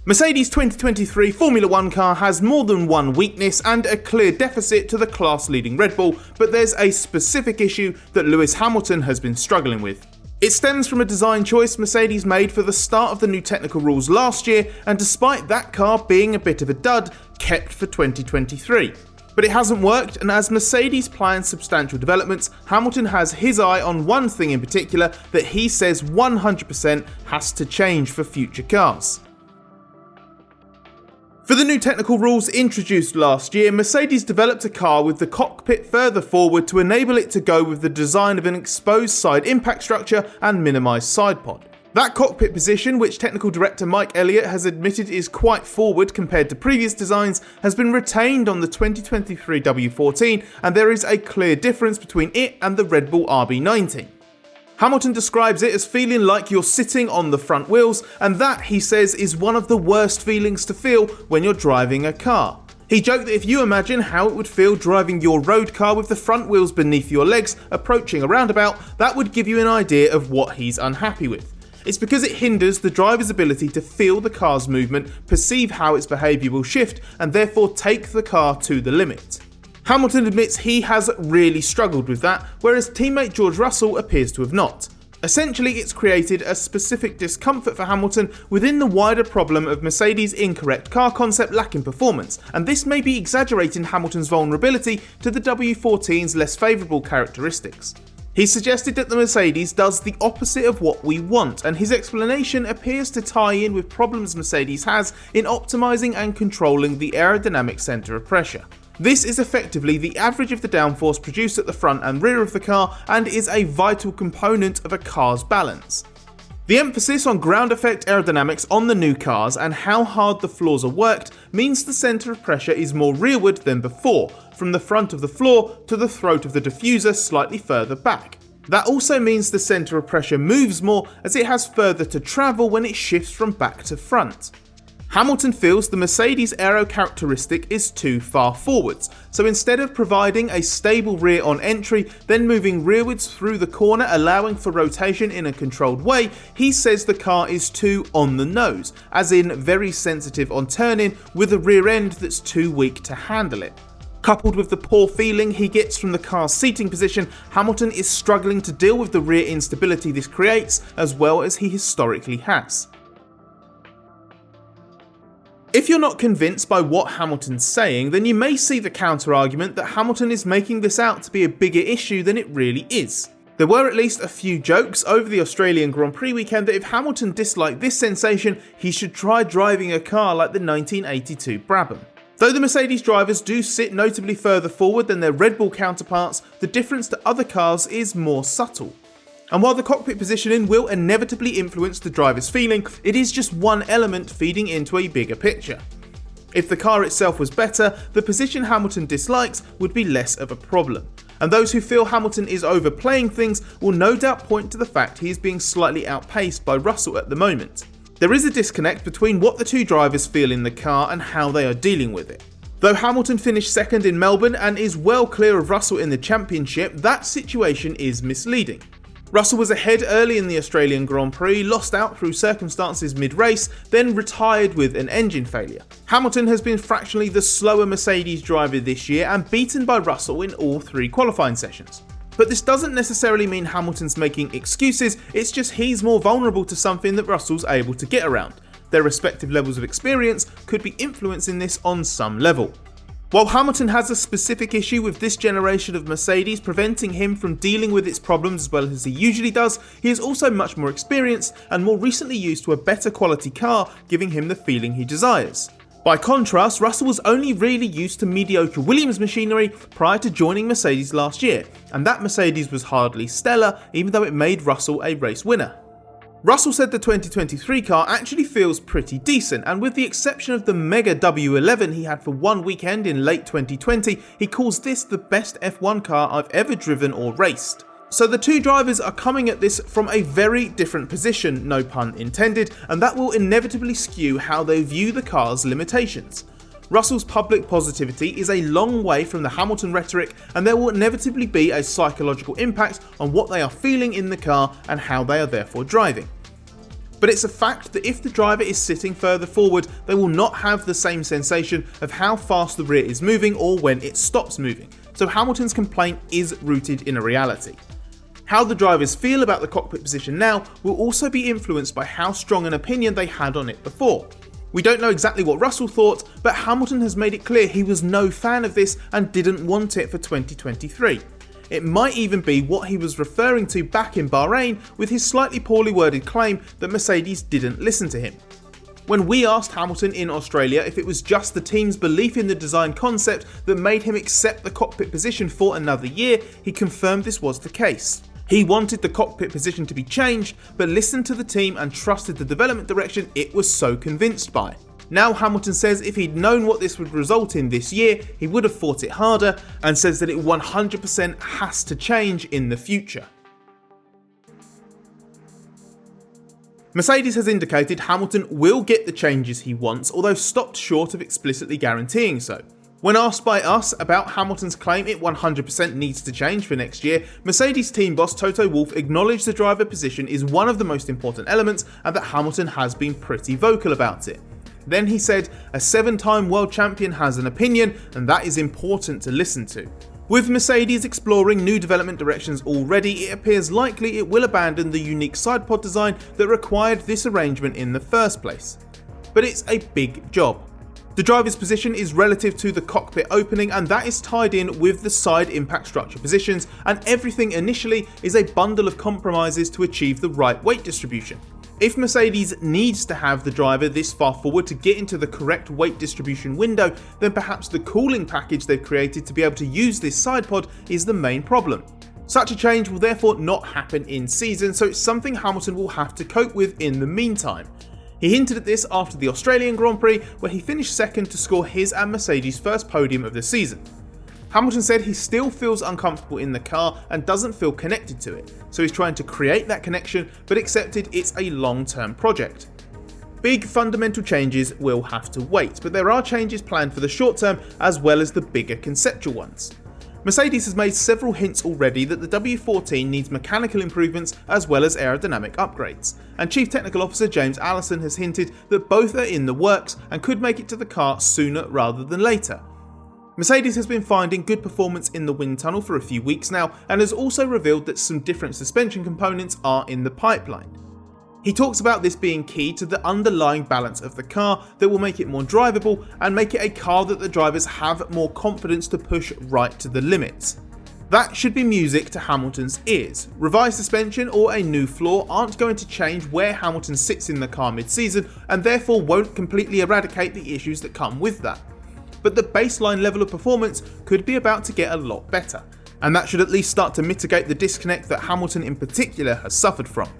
Mercedes' 2023 Formula 1 car has more than one weakness and a clear deficit to the class-leading Red Bull, but there's a specific issue that Lewis Hamilton has been struggling with. It stems from a design choice Mercedes made for the start of the new technical rules last year, and despite that car being a bit of a dud, kept for 2023. But it hasn't worked, and as Mercedes plans substantial developments, Hamilton has his eye on one thing in particular that he says 100% has to change for future cars. For the new technical rules introduced last year, Mercedes developed a car with the cockpit further forward to enable it to go with the design of an exposed side impact structure and minimised side pod. That cockpit position, which technical director Mike Elliott has admitted is quite forward compared to previous designs, has been retained on the 2023 W14, and there is a clear difference between it and the Red Bull RB19. Hamilton describes it as feeling like you're sitting on the front wheels, and that, he says, is one of the worst feelings to feel when you're driving a car. He joked that if you imagine how it would feel driving your road car with the front wheels beneath your legs approaching a roundabout, that would give you an idea of what he's unhappy with. It's because it hinders the driver's ability to feel the car's movement, perceive how its behaviour will shift, and therefore take the car to the limit. Hamilton admits he has really struggled with that, whereas teammate George Russell appears to have not. Essentially, it's created a specific discomfort for Hamilton within the wider problem of Mercedes' incorrect car concept lacking performance, and this may be exaggerating Hamilton's vulnerability to the W14's less favourable characteristics. He suggested that the Mercedes does the opposite of what we want, and his explanation appears to tie in with problems Mercedes has in optimising and controlling the aerodynamic centre of pressure. This is effectively the average of the downforce produced at the front and rear of the car and is a vital component of a car's balance. The emphasis on ground effect aerodynamics on the new cars and how hard the floors are worked means the centre of pressure is more rearward than before, from the front of the floor to the throat of the diffuser slightly further back. That also means the centre of pressure moves more as it has further to travel when it shifts from back to front. Hamilton feels the Mercedes aero characteristic is too far forwards, so instead of providing a stable rear on entry, then moving rearwards through the corner allowing for rotation in a controlled way, he says the car is too on the nose, as in very sensitive on turn-in with a rear end that's too weak to handle it. Coupled with the poor feeling he gets from the car's seating position, Hamilton is struggling to deal with the rear instability this creates, as well as he historically has. If you're not convinced by what Hamilton's saying, then you may see the counter-argument that Hamilton is making this out to be a bigger issue than it really is. There were at least a few jokes over the Australian Grand Prix weekend that if Hamilton disliked this sensation, he should try driving a car like the 1982 Brabham. Though the Mercedes drivers do sit notably further forward than their Red Bull counterparts, the difference to other cars is more subtle. And while the cockpit positioning will inevitably influence the driver's feeling, it is just one element feeding into a bigger picture. If the car itself was better, the position Hamilton dislikes would be less of a problem. And those who feel Hamilton is overplaying things will no doubt point to the fact he is being slightly outpaced by Russell at the moment. There is a disconnect between what the two drivers feel in the car and how they are dealing with it. Though Hamilton finished second in Melbourne and is well clear of Russell in the championship, that situation is misleading. Russell was ahead early in the Australian Grand Prix, lost out through circumstances mid-race, then retired with an engine failure. Hamilton has been fractionally the slower Mercedes driver this year and beaten by Russell in all three qualifying sessions. But this doesn't necessarily mean Hamilton's making excuses, it's just he's more vulnerable to something that Russell's able to get around. Their respective levels of experience could be influencing this on some level. While Hamilton has a specific issue with this generation of Mercedes preventing him from dealing with its problems as well as he usually does, he is also much more experienced and more recently used to a better quality car, giving him the feeling he desires. By contrast, Russell was only really used to mediocre Williams machinery prior to joining Mercedes last year, and that Mercedes was hardly stellar even though it made Russell a race winner. Russell said the 2023 car actually feels pretty decent, and with the exception of the mega W11 he had for one weekend in late 2020, he calls this the best F1 car I've ever driven or raced. So the two drivers are coming at this from a very different position, no pun intended, and that will inevitably skew how they view the car's limitations. Russell's public positivity is a long way from the Hamilton rhetoric, and there will inevitably be a psychological impact on what they are feeling in the car and how they are therefore driving. But it's a fact that if the driver is sitting further forward, they will not have the same sensation of how fast the rear is moving or when it stops moving, so Hamilton's complaint is rooted in a reality. How the drivers feel about the cockpit position now will also be influenced by how strong an opinion they had on it before. We don't know exactly what Russell thought, but Hamilton has made it clear he was no fan of this and didn't want it for 2023. It might even be what he was referring to back in Bahrain with his slightly poorly worded claim that Mercedes didn't listen to him. When we asked Hamilton in Australia if it was just the team's belief in the design concept that made him accept the cockpit position for another year, he confirmed this was the case. He wanted the cockpit position to be changed, but listened to the team and trusted the development direction it was so convinced by. Now Hamilton says if he'd known what this would result in this year, he would have fought it harder, and says that it 100% has to change in the future. Mercedes has indicated Hamilton will get the changes he wants, although stopped short of explicitly guaranteeing so. When asked by us about Hamilton's claim it 100% needs to change for next year, Mercedes team boss Toto Wolff acknowledged the driver position is one of the most important elements and that Hamilton has been pretty vocal about it. Then he said, a 7-time world champion has an opinion and that is important to listen to. With Mercedes exploring new development directions already, it appears likely it will abandon the unique sidepod design that required this arrangement in the first place. But it's a big job. The driver's position is relative to the cockpit opening, and that is tied in with the side impact structure positions, and everything initially is a bundle of compromises to achieve the right weight distribution. If Mercedes needs to have the driver this far forward to get into the correct weight distribution window, then perhaps the cooling package they've created to be able to use this sidepod is the main problem. Such a change will therefore not happen in season, so it's something Hamilton will have to cope with in the meantime. He hinted at this after the Australian Grand Prix, where he finished second to score his and Mercedes' first podium of the season. Hamilton said he still feels uncomfortable in the car and doesn't feel connected to it, so he's trying to create that connection but accepted it's a long-term project. Big fundamental changes will have to wait, but there are changes planned for the short term as well as the bigger conceptual ones. Mercedes has made several hints already that the W14 needs mechanical improvements as well as aerodynamic upgrades, and Chief Technical Officer James Allison has hinted that both are in the works and could make it to the car sooner rather than later. Mercedes has been finding good performance in the wind tunnel for a few weeks now and has also revealed that some different suspension components are in the pipeline. He talks about this being key to the underlying balance of the car that will make it more drivable and make it a car that the drivers have more confidence to push right to the limits. That should be music to Hamilton's ears. Revised suspension or a new floor aren't going to change where Hamilton sits in the car mid-season and therefore won't completely eradicate the issues that come with that. But the baseline level of performance could be about to get a lot better, and that should at least start to mitigate the disconnect that Hamilton in particular has suffered from.